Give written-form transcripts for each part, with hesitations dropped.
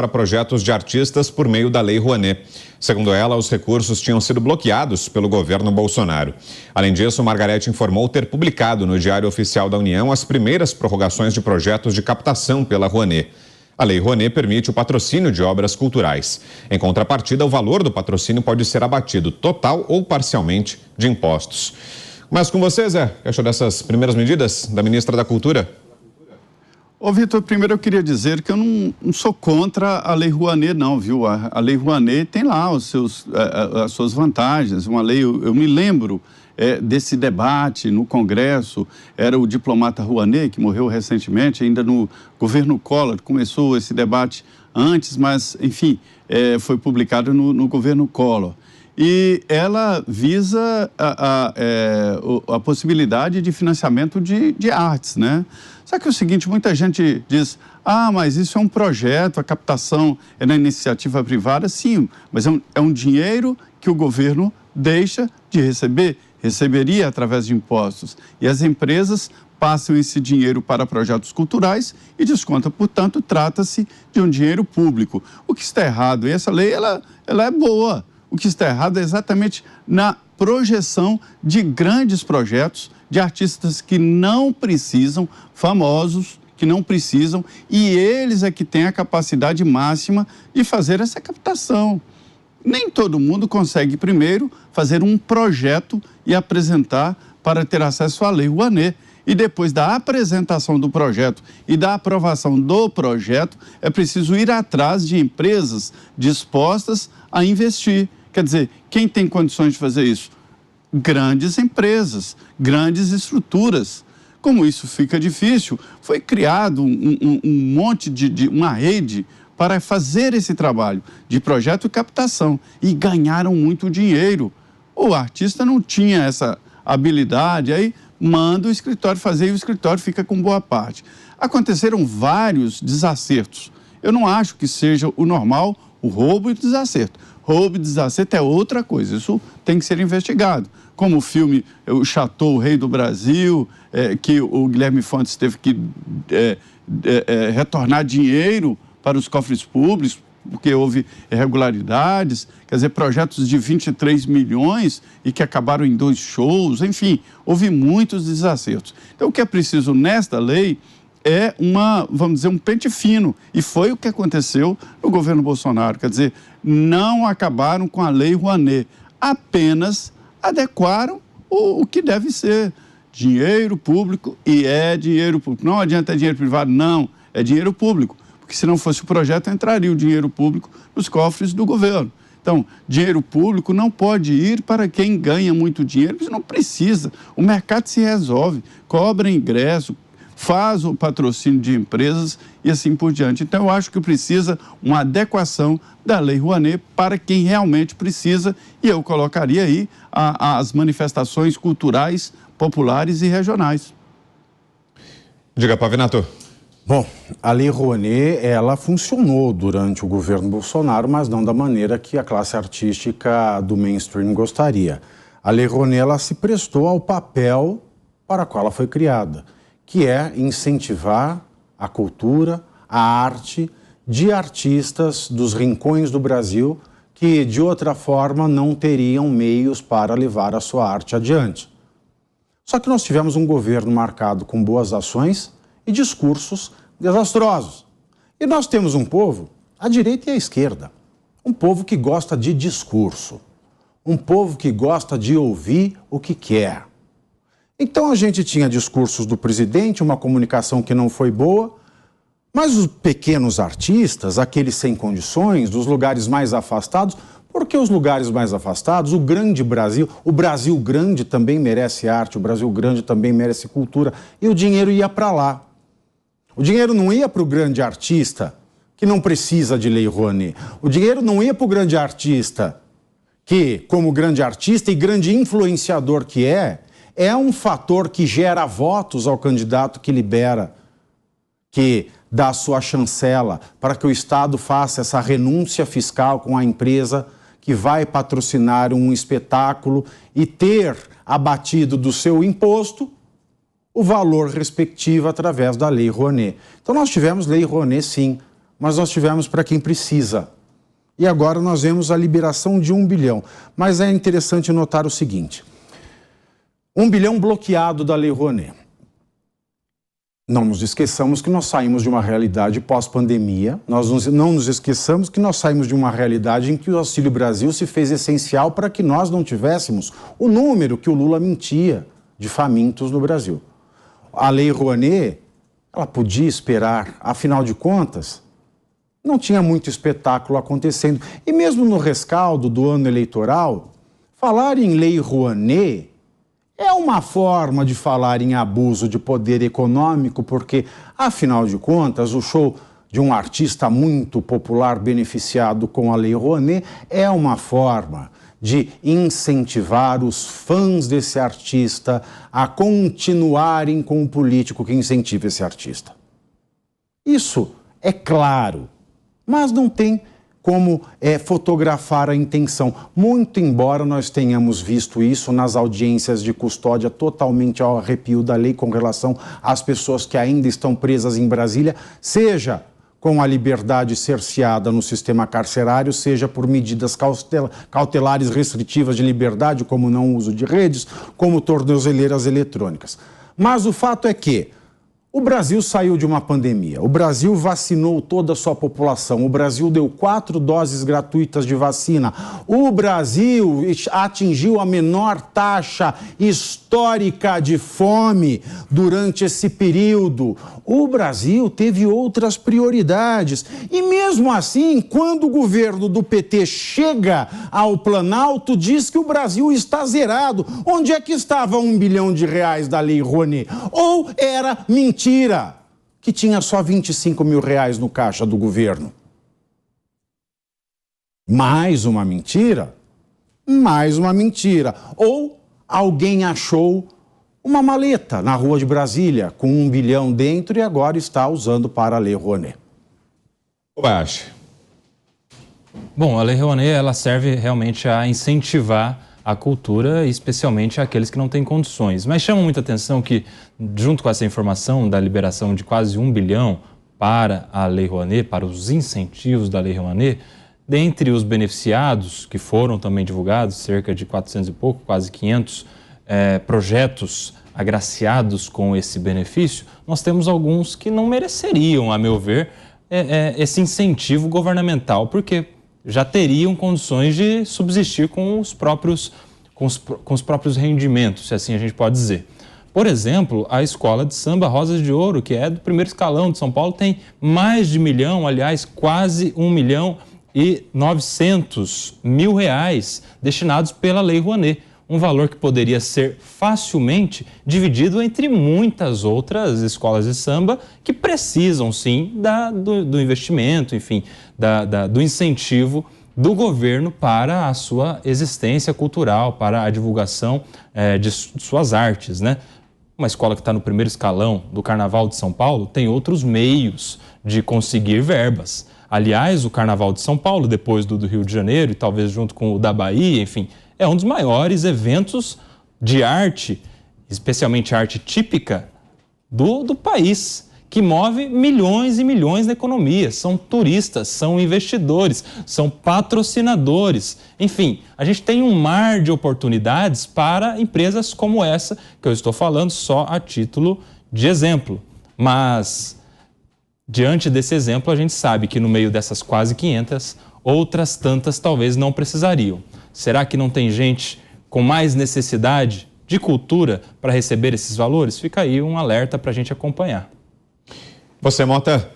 para projetos de artistas por meio da Lei Rouanet. Segundo ela, os recursos tinham sido bloqueados pelo governo Bolsonaro. Além disso, Margarete informou ter publicado no Diário Oficial da União as primeiras prorrogações de projetos de captação pela Rouanet. A Lei Rouanet permite o patrocínio de obras culturais. Em contrapartida, o valor do patrocínio pode ser abatido total ou parcialmente de impostos. Começo com você, Zé. O que achou dessas primeiras medidas da ministra da Cultura? Ô, Vitor, primeiro eu queria dizer que eu não sou contra a Lei Rouanet, não, viu? A Lei Rouanet tem lá as suas vantagens. Uma lei, eu me lembro desse debate no Congresso, era o diplomata Rouanet, que morreu recentemente, ainda no governo Collor. Começou esse debate antes, mas, enfim, foi publicado no governo Collor. E ela visa a possibilidade de financiamento de artes, né? Só que é o seguinte, muita gente diz, mas isso é um projeto, a captação é na iniciativa privada. Sim, mas é um dinheiro que o governo deixa de receberia através de impostos. E as empresas passam esse dinheiro para projetos culturais e desconta, portanto, trata-se de um dinheiro público. O que está errado, e essa lei, ela é boa. O que está errado é exatamente na projeção de grandes projetos de artistas que não precisam, famosos, que não precisam, e eles é que têm a capacidade máxima de fazer essa captação. Nem todo mundo consegue, primeiro, fazer um projeto e apresentar para ter acesso à Lei Rouanet. E depois da apresentação do projeto e da aprovação do projeto, é preciso ir atrás de empresas dispostas a investir. Quer dizer, quem tem condições de fazer isso? Grandes empresas, grandes estruturas. Como isso fica difícil, foi criado um monte uma rede para fazer esse trabalho de projeto e captação. E ganharam muito dinheiro. O artista não tinha essa habilidade, aí manda o escritório fazer e o escritório fica com boa parte. Aconteceram vários desacertos. Eu não acho que seja o normal o roubo e o desacerto. Roubo e desacerto é outra coisa, isso tem que ser investigado. Como o filme O Chateau, o Rei do Brasil, que o Guilherme Fontes teve que retornar dinheiro para os cofres públicos, porque houve irregularidades, quer dizer, projetos de 23 milhões e que acabaram em 2 shows, enfim, houve muitos desacertos. Então, o que é preciso nesta lei é vamos dizer, um pente fino. E foi o que aconteceu no governo Bolsonaro. Quer dizer, não acabaram com a Lei Rouanet, apenas adequaram o que deve ser. Dinheiro público, e é dinheiro público. Não adianta dinheiro privado, não, é dinheiro público. Porque se não fosse o projeto, entraria o dinheiro público nos cofres do governo. Então, dinheiro público não pode ir para quem ganha muito dinheiro, porque não precisa. O mercado se resolve, cobra ingresso, faz o patrocínio de empresas e assim por diante. Então, eu acho que precisa uma adequação da Lei Rouanet para quem realmente precisa, e eu colocaria aí as manifestações culturais, populares e regionais. Diga, Pavinato. Bom, a Lei Rouanet, ela funcionou durante o governo Bolsonaro, mas não da maneira que a classe artística do mainstream gostaria. A Lei Rouanet, ela se prestou ao papel para o qual ela foi criada, que é incentivar a cultura, a arte de artistas dos rincões do Brasil que, de outra forma, não teriam meios para levar a sua arte adiante. Só que nós tivemos um governo marcado com boas ações e discursos desastrosos. E nós temos um povo, a direita e a esquerda, um povo que gosta de discurso, um povo que gosta de ouvir o que quer. Então a gente tinha discursos do presidente, uma comunicação que não foi boa, mas os pequenos artistas, aqueles sem condições, dos lugares mais afastados, porque os lugares mais afastados, o grande Brasil, o Brasil grande também merece arte, o Brasil grande também merece cultura, e o dinheiro ia para lá. O dinheiro não ia para o grande artista, que não precisa de Lei Rouanet. O dinheiro não ia para o grande artista, que, como grande artista e grande influenciador que é um fator que gera votos ao candidato que libera, que dá a sua chancela para que o Estado faça essa renúncia fiscal com a empresa que vai patrocinar um espetáculo e ter abatido do seu imposto o valor respectivo através da Lei Rouanet. Então nós tivemos Lei Rouanet sim, mas nós tivemos para quem precisa. E agora nós vemos a liberação de 1 bilhão. Mas é interessante notar o seguinte: 1 bilhão bloqueado da Lei Rouanet. Não nos esqueçamos que nós saímos de uma realidade pós-pandemia, não nos esqueçamos que nós saímos de uma realidade em que o Auxílio Brasil se fez essencial para que nós não tivéssemos o número que o Lula mentia de famintos no Brasil. A Lei Rouanet, ela podia esperar, afinal de contas, não tinha muito espetáculo acontecendo. E mesmo no rescaldo do ano eleitoral, falar em Lei Rouanet é uma forma de falar em abuso de poder econômico, porque, afinal de contas, o show de um artista muito popular beneficiado com a Lei Rouanet é uma forma de incentivar os fãs desse artista a continuarem com o político que incentiva esse artista. Isso é claro, mas não tem como fotografar a intenção, muito embora nós tenhamos visto isso nas audiências de custódia totalmente ao arrepio da lei com relação às pessoas que ainda estão presas em Brasília, seja com a liberdade cerceada no sistema carcerário, seja por medidas cautelares restritivas de liberdade, como não uso de redes, como tornozeleiras eletrônicas. Mas o fato é que o Brasil saiu de uma pandemia, o Brasil vacinou toda a sua população, o Brasil deu 4 doses gratuitas de vacina, o Brasil atingiu a menor taxa histórica de fome durante esse período. O Brasil teve outras prioridades e mesmo assim, quando o governo do PT chega ao Planalto, diz que o Brasil está zerado. Onde é que estava R$1 bilhão da Lei Rouanet? Ou era mentira que tinha só R$25 mil no caixa do governo? Mais uma mentira? Mais uma mentira. Ou alguém achou uma maleta na rua de Brasília com R$1 bilhão dentro e agora está usando para a Lei Rouanet. Bom, a Lei Rouanet, ela serve realmente a incentivar a cultura, especialmente aqueles que não têm condições. Mas chama muita atenção que, junto com essa informação da liberação de quase R$1 bilhão para a Lei Rouanet, para os incentivos da Lei Rouanet, dentre os beneficiados, que foram também divulgados, cerca de 400 e pouco, quase 500 projetos agraciados com esse benefício, nós temos alguns que não mereceriam, a meu ver, esse incentivo governamental, porque já teriam condições de subsistir com os próprios rendimentos, se assim a gente pode dizer. Por exemplo, a escola de samba Rosas de Ouro, que é do primeiro escalão de São Paulo, tem mais de R$1 milhão, aliás, quase R$1.900.000 destinados pela Lei Rouanet. Um valor que poderia ser facilmente dividido entre muitas outras escolas de samba que precisam, sim, do investimento, enfim, do incentivo do governo para a sua existência cultural, para a divulgação de suas artes, né? Uma escola que está no primeiro escalão do Carnaval de São Paulo tem outros meios de conseguir verbas. Aliás, o Carnaval de São Paulo, depois do Rio de Janeiro e talvez junto com o da Bahia, enfim, é um dos maiores eventos de arte, especialmente arte típica, do país, que move milhões e milhões na economia. São turistas, são investidores, são patrocinadores. Enfim, a gente tem um mar de oportunidades para empresas como essa, que eu estou falando só a título de exemplo. Mas, diante desse exemplo, a gente sabe que no meio dessas quase 500, outras tantas talvez não precisariam. Será que não tem gente com mais necessidade de cultura para receber esses valores? Fica aí um alerta para a gente acompanhar. Você, Mota?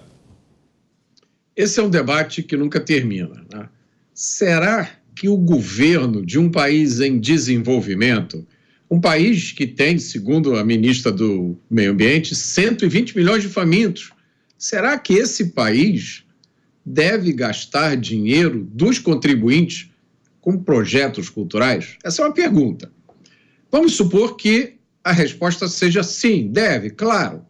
Esse é um debate que nunca termina, né? Será que o governo de um país em desenvolvimento, um país que tem, segundo a ministra do Meio Ambiente, 120 milhões de famintos, será que esse país deve gastar dinheiro dos contribuintes com projetos culturais? Essa é uma pergunta. Vamos supor que a resposta seja sim, deve, claro.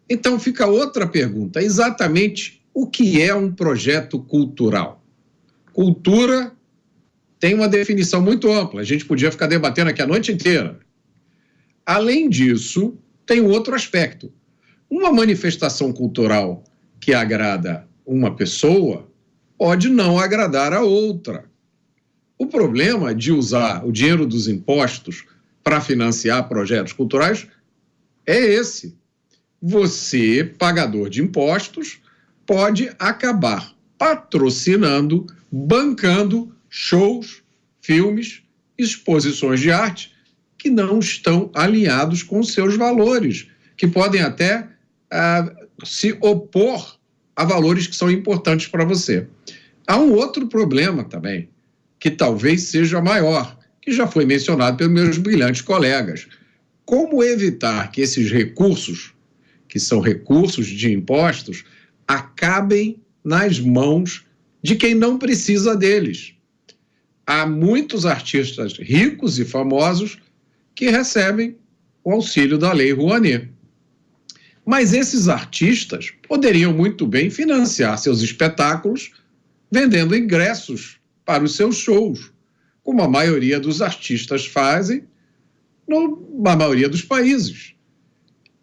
Então fica outra pergunta, exatamente o que é um projeto cultural? Cultura tem uma definição muito ampla, a gente podia ficar debatendo aqui a noite inteira. Além disso, tem um outro aspecto. Uma manifestação cultural que agrada uma pessoa pode não agradar a outra. O problema de usar o dinheiro dos impostos para financiar projetos culturais é esse. Você, pagador de impostos, pode acabar patrocinando, bancando shows, filmes, exposições de arte que não estão alinhados com seus valores, que podem até se opor a valores que são importantes para você. Há um outro problema também, que talvez seja maior, que já foi mencionado pelos meus brilhantes colegas. Como evitar que esses recursos, que são recursos de impostos, acabem nas mãos de quem não precisa deles? Há muitos artistas ricos e famosos que recebem o auxílio da Lei Rouanet. Mas esses artistas poderiam muito bem financiar seus espetáculos vendendo ingressos para os seus shows, como a maioria dos artistas fazem na maioria dos países.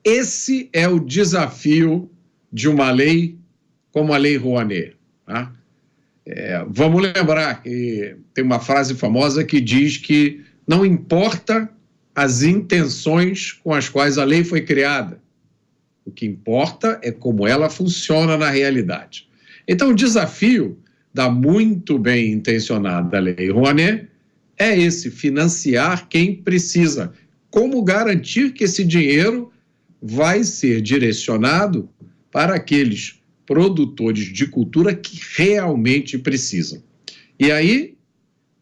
Esse é o desafio de uma lei como a Lei Rouanet. Tá? Vamos lembrar que tem uma frase famosa que diz que não importa as intenções com as quais a lei foi criada, o que importa é como ela funciona na realidade. Então, o desafio da muito bem intencionada Lei Rouanet é esse: financiar quem precisa. Como garantir que esse dinheiro vai ser direcionado para aqueles produtores de cultura que realmente precisam. E aí,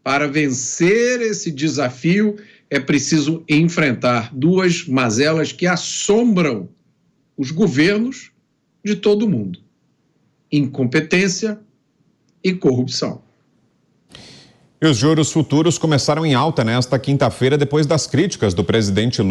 para vencer esse desafio, é preciso enfrentar duas mazelas que assombram os governos de todo o mundo: incompetência e corrupção. E os juros futuros começaram em alta nesta quinta-feira, depois das críticas do presidente Lula